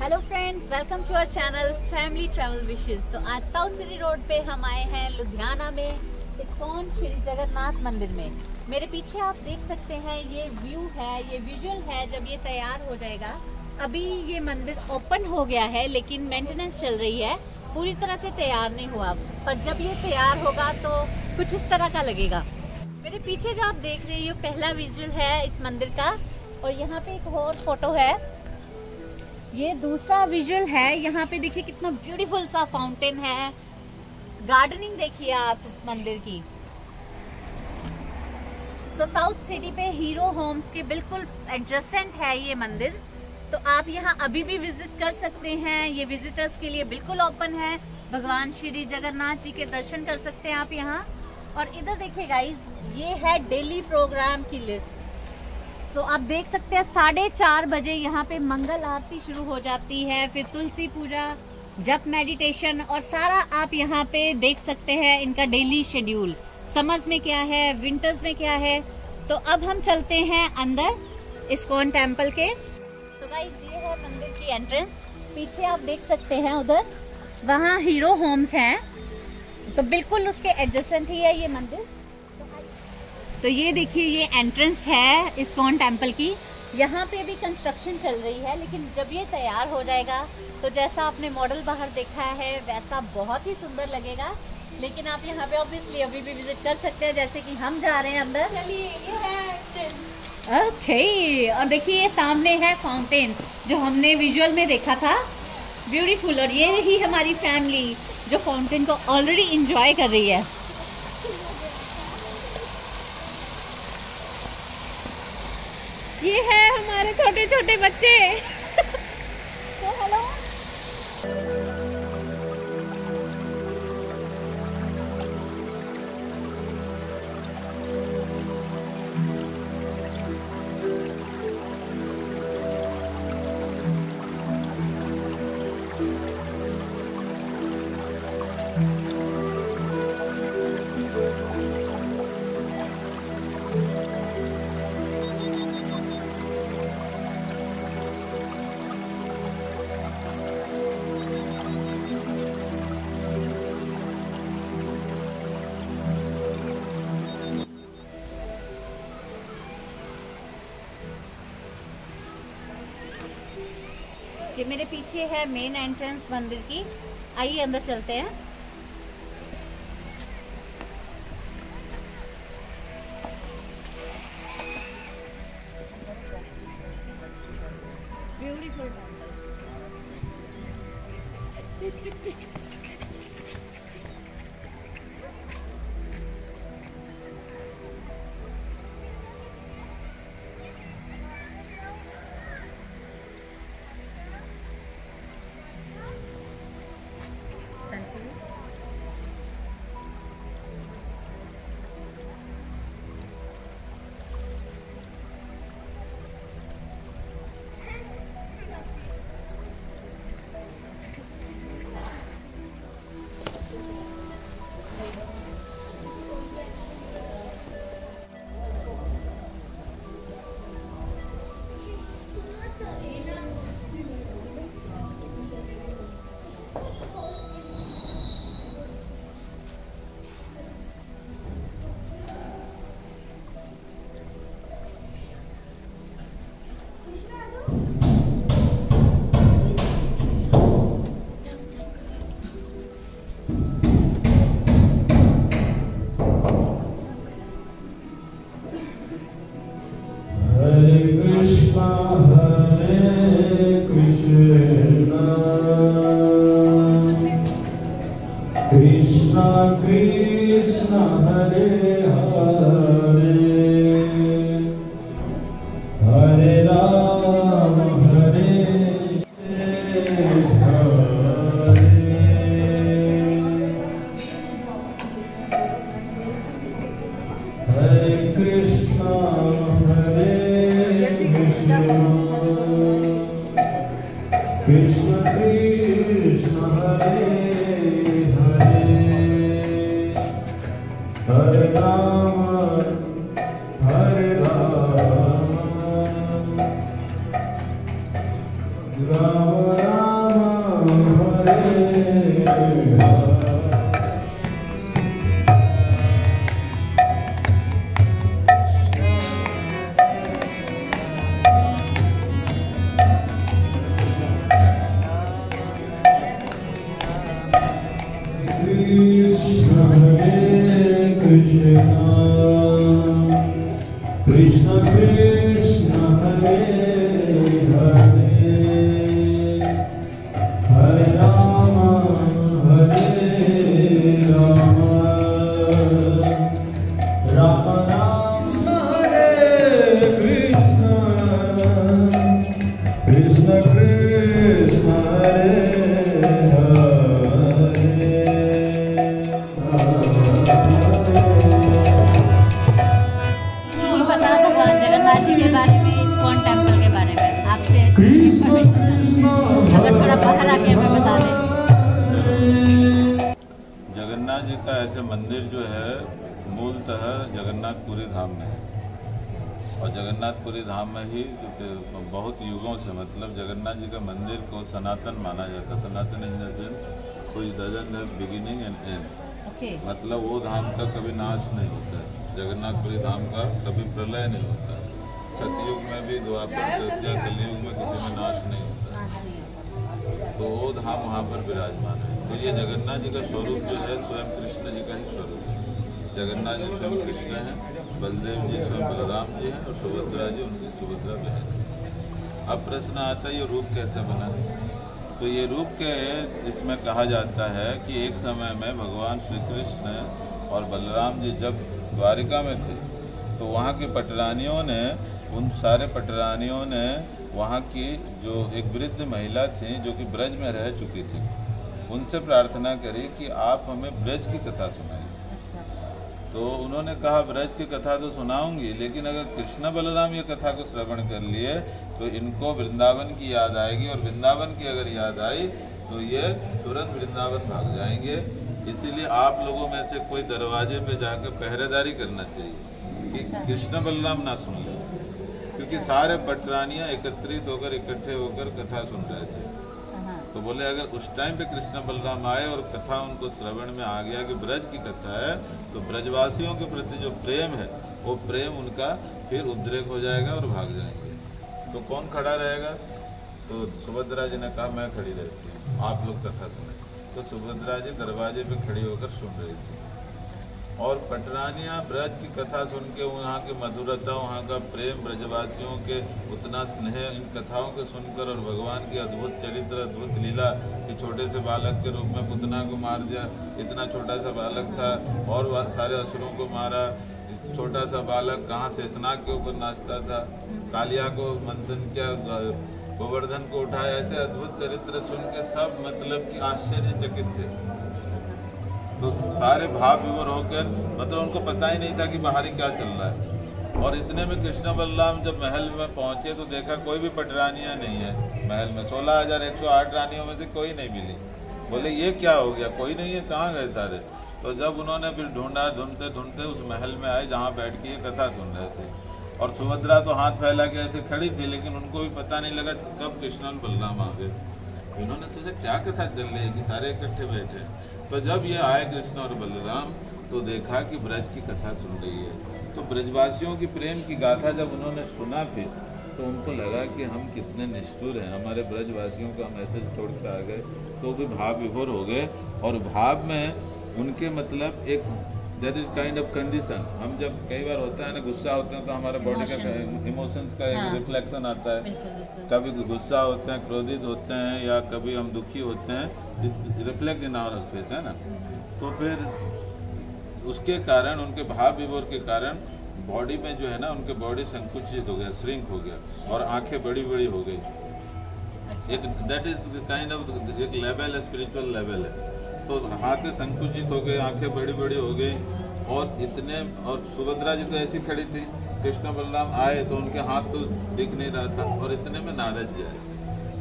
Hello friends, welcome to our channel family travel wishes. तो आज south city road पे हम आए हैं लुधियाना में इस्कॉन श्री जगन्नाथ मंदिर में। मेरे पीछे आप देख सकते हैं ये व्यू है, ये विजुअल है जब ये तैयार हो जाएगा। अभी ये मंदिर ओपन हो गया है लेकिन मेंटेनेंस चल रही है, पूरी तरह से तैयार नहीं हुआ, पर जब ये तैयार होगा तो कुछ इस तरह का लगेगा। मेरे पीछे जो आप देख रहे हैं ये पहला विजुअल है इस मंदिर का, और यहाँ पे एक और फोटो है, ये दूसरा विजुअल है। यहाँ पे देखिए कितना ब्यूटीफुल सा फाउंटेन है, गार्डनिंग देखिए आप इस मंदिर की। साउथ सिटी पे हीरो होम्स के बिल्कुल एडजेसेंट है ये मंदिर, तो आप यहाँ अभी भी विजिट कर सकते हैं। ये विजिटर्स के लिए बिल्कुल ओपन है। भगवान श्री जगन्नाथ जी के दर्शन कर सकते हैं आप यहाँ। और इधर देखिए गाइज, ये है डेली प्रोग्राम की लिस्ट। तो आप देख सकते हैं 4:30 बजे यहाँ पे मंगल आरती शुरू हो जाती है, फिर तुलसी पूजा, जप, मेडिटेशन और सारा आप यहाँ पे देख सकते हैं इनका डेली शेड्यूल। समर्स में क्या है, विंटर्स में क्या है। तो अब हम चलते हैं अंदर इस्कॉन टेम्पल के। तो गाइस ये है मंदिर की एंट्रेंस। पीछे आप देख सकते हैं उधर वहाँ हीरो होम्स हैं, तो बिल्कुल उसके एडजेसेंट ही है ये मंदिर। तो ये देखिए ये एंट्रेंस है इस्कॉन टेम्पल की। यहाँ पे भी कंस्ट्रक्शन चल रही है, लेकिन जब ये तैयार हो जाएगा तो जैसा आपने मॉडल बाहर देखा है वैसा बहुत ही सुंदर लगेगा। लेकिन आप यहाँ पे ऑब्वियसली अभी भी विजिट कर सकते हैं, जैसे कि हम जा रहे हैं अंदर। चलिए ये है ओके। और देखिए ये सामने है फाउंटेन जो हमने विजुअल में देखा था, ब्यूटीफुल। और ये ही हमारी फैमिली जो फाउंटेन को ऑलरेडी इंजॉय कर रही है। ये है हमारे छोटे छोटे बच्चे। तो हेलो। ये मेरे पीछे है मेन एंट्रेंस मंदिर की। आइए अंदर चलते हैं। Beautiful temple. Ram Jagannath ji का ऐसे मंदिर जो है मूलतः जगन्नाथपुरी धाम में है और जगन्नाथपुरी धाम में ही बहुत युगों से मतलब जगन्नाथ जी का मंदिर को सनातन माना जाता है। सनातन इन द सेंस कोई doesn't have beginning and and, मतलब वो धाम का कभी नाश नहीं होता है। जगन्नाथपुरी धाम का कभी प्रलय नहीं होता है। सतयुग में भी, द्वापर तृतीया कलयुग में किसी में नाश नहीं होता है। तो वो धाम वहाँ पर विराजमान है। तो ये जगन्नाथ जी का स्वरूप जो है स्वयं कृष्ण जी का ही स्वरूप है। जगन्नाथ जी स्वयं कृष्ण हैं, बलदेव जी स्वयं बलराम जी हैं और सुभद्रा जी उनकी सुभद्रा बहन। अब प्रश्न आता है ये रूप कैसे बना? तो ये रूप के इसमें कहा जाता है कि एक समय में भगवान श्री कृष्ण और बलराम जी जब द्वारिका में थे तो वहाँ के पटरानियों ने, उन सारे पटरानियों ने वहाँ की जो एक वृद्ध महिला थी जो कि ब्रज में रह चुकी थी, उनसे प्रार्थना करी कि आप हमें ब्रज की कथा सुनाइए। तो उन्होंने कहा ब्रज की कथा तो सुनाऊंगी, लेकिन अगर कृष्ण बलराम ये कथा को श्रवण कर लिए तो इनको वृंदावन की याद आएगी और वृंदावन की अगर याद आई तो ये तुरंत वृंदावन भाग जाएंगे। इसीलिए आप लोगों में से कोई दरवाजे पे जाकर पहरेदारी करना चाहिए कि कृष्ण बलराम ना सुन ले, क्योंकि सारे पटरानियाँ एकत्रित होकर इकट्ठे होकर कथा सुन रहे थे। तो बोले अगर उस टाइम पे कृष्ण बलराम आए और कथा उनको श्रवण में आ गया कि ब्रज की कथा है तो ब्रजवासियों के प्रति जो प्रेम है वो प्रेम उनका फिर उद्रेक हो जाएगा और भाग जाएंगे। तो कौन खड़ा रहेगा? तो सुभद्रा जी ने कहा मैं खड़ी रहती हूँ, आप लोग कथा सुने। तो सुभद्रा जी दरवाजे पे खड़ी होकर सुन रही थी और पटरानियाँ ब्रज की कथा सुन के वहाँ की मधुरता, वहाँ का प्रेम, ब्रजवासियों के उतना स्नेह इन कथाओं को सुनकर और भगवान की अद्भुत चरित्र, अद्भुत लीला कि छोटे से बालक के रूप में पुतना को मार दिया, इतना छोटा सा बालक था और सारे असुरों को मारा। छोटा सा बालक कहाँ शेषनाग के ऊपर नाचता था, कालिया को मंथन किया, गोवर्धन को उठाया। ऐसे अद्भुत चरित्र सुन के सब मतलब कि आश्चर्यचकित थे। तो सारे भाव विभोर होकर मतलब उनको पता ही नहीं था कि बाहर क्या चल रहा है। और इतने में कृष्ण बलराम जब महल में पहुंचे तो देखा कोई भी पटरानियाँ नहीं है महल में। 16,108 रानियों में से कोई नहीं मिली। बोले ये क्या हो गया, कोई नहीं है, कहाँ गए सारे? तो जब उन्होंने फिर ढूंढा, ढूंढते ढूंढते उस महल में आए जहाँ बैठ के ये कथा सुन रहे थे। और सुभद्रा तो हाथ फैला के ऐसे खड़ी थी, लेकिन उनको भी पता नहीं लगा कब कृष्ण और बलराम आ गए। इन्होंने सोचा क्या कथा चल रही है कि सारे इकट्ठे बैठे। तो जब ये आए कृष्ण और बलराम तो देखा कि ब्रज की कथा सुन रही है। तो ब्रजवासियों की प्रेम की गाथा जब उन्होंने सुना फिर तो उनको लगा कि हम कितने निष्ठुर हैं, हमारे ब्रजवासियों को हम ऐसे छोड़ के आ गए। तो भी भाव विभोर हो गए और भाव में उनके मतलब एक that is kind of condition. हम जब कई बार होता है ना गुस्सा होते हैं तो हमारे बॉडी का इमोशंस का एक रिफ्लेक्शन आता है। कभी गुस्सा होते हैं, क्रोधित होते हैं या कभी हम दुखी होते हैं, it's reflect in our face, है ना। तो फिर उसके कारण, उनके भाव विभोर के कारण बॉडी में जो है ना उनके बॉडी संकुचित हो गया, श्रिंक हो गया और आंखें बड़ी बड़ी हो गई। एक दैट इज काइंड ऑफ एक लेवल है, स्पिरिचुअल लेवल है। तो हाथें संकुचित हो गई, आंखें बड़ी बड़ी हो गई और इतने, और सुभद्रा जी तो ऐसी खड़ी थी, कृष्ण बलराम आए तो उनके हाथ तो दिख नहीं रहा था। और इतने में नारद जी आए।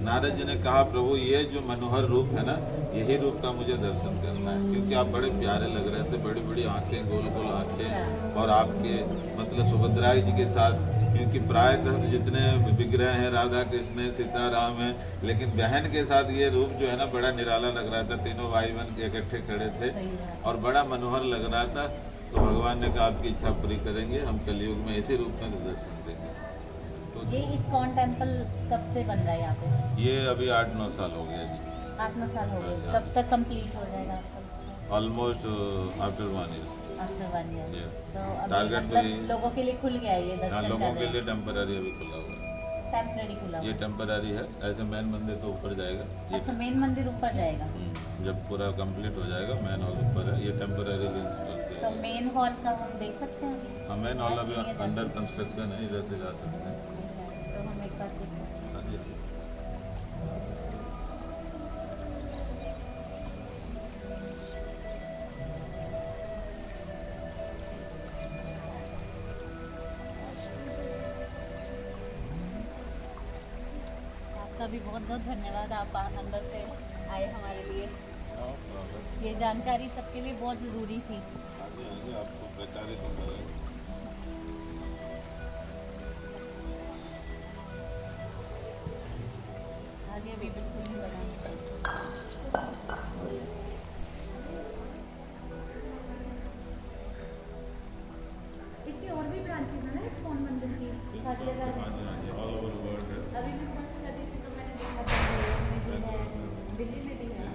नारद जी ने कहा प्रभु ये जो मनोहर रूप है ना, यही रूप का मुझे दर्शन करना है, क्योंकि आप बड़े प्यारे लग रहे थे, बड़ी बड़ी आंखें, गोल गोल आंखें, और आपके मतलब सुभद्रा जी के साथ क्योंकि प्रायतः जितने विग्रह हैं राधा कृष्ण सीताराम हैं, लेकिन बहन के साथ ये रूप जो है ना बड़ा निराला लग रहा था। तीनों भाई बहन के इकट्ठे खड़े थे और बड़ा मनोहर लग रहा था। तो भगवान ने कहा आपकी इच्छा पूरी करेंगे, हम कलयुग में इसी रूप में दर्शन देंगे। तो ये इस्कॉन टेम्पल कब से बन रहा है यहाँ पे? ये अभी 8-9 साल हो गया जी। 8-9 साल हो गए। कब तक कंप्लीट हो जाएगा आपका? Almost after 1 year. After 1 year. तो अभी टारगेट मतलब लोगों के लिए खुल गया है ये हाँ, दर्शन लोगों करने? के लिए टेम्पररी अभी खुला हुआ है। टेम्परेरी खुला ये टेम्पररी है, ऐसे मेन मंदिर तो ऊपर जाएगा। अच्छा, मेन मंदिर ऊपर जाएगा। जब पूरा कंप्लीट हो जाएगा मेन हॉल ऊपर है, ये टेम्पररी इंस्टॉल किया। तो मेन हॉल का हम देख सकते हैं? हाँ, मेन हॉल अभी अंडर कंस्ट्रक्शन है, इधर से जा सकते हैं। तो हम एक बार देखते हैं। हाँ जी। आपका भी बहुत बहुत धन्यवाद, आप अंदर से आए हमारे लिए। ये जानकारी सबके लिए बहुत ज़रूरी थी। आपको प्रचारित करें। आगे भी बिल्कुल नहीं बना। इसकी और भी ब्रांचेस है ना इस्कॉन मंदिर की? हर जगह ऑल ओवर वर्ल्ड है। अभी मैं सर्च कर रही थी तो मैंने देखा बेंगलुरु में भी है, दिल्ली में भी है।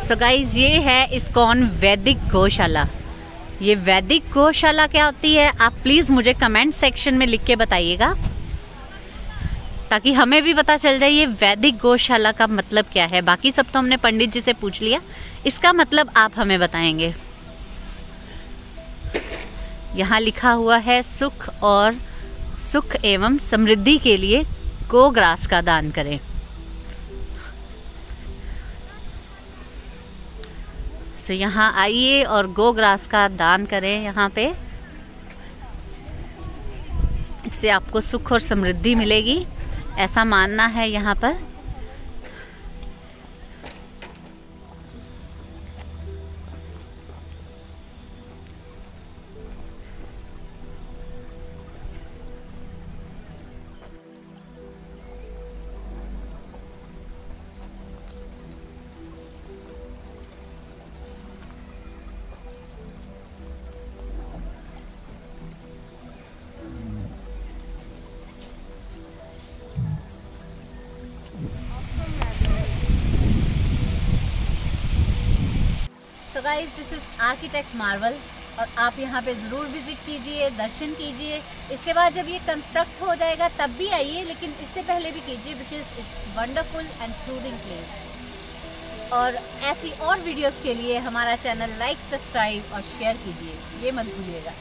सो गाइज, ये है इस्कॉन वैदिक गौशाला। ये वैदिक गौशाला क्या होती है आप प्लीज़ मुझे कमेंट सेक्शन में लिख के बताइएगा, ताकि हमें भी पता चल जाए ये वैदिक गौशाला का मतलब क्या है। बाकी सब तो हमने पंडित जी से पूछ लिया, इसका मतलब आप हमें बताएंगे। यहाँ लिखा हुआ है सुख एवं समृद्धि के लिए गोग्रास का दान करें। तो यहाँ आइए और गोग्रास का दान करें यहाँ पे, इससे आपको सुख और समृद्धि मिलेगी, ऐसा मानना है यहाँ पर। So guys, this is architect Marvel और आप यहाँ पे ज़रूर विज़िट कीजिए, दर्शन कीजिए। इसके बाद जब ये कंस्ट्रक्ट हो जाएगा तब भी आइए, लेकिन इससे पहले भी कीजिए, because it's wonderful and soothing place. और ऐसी और वीडियोस के लिए हमारा चैनल लाइक, सब्सक्राइब और शेयर कीजिए, ये मत भूलिएगा।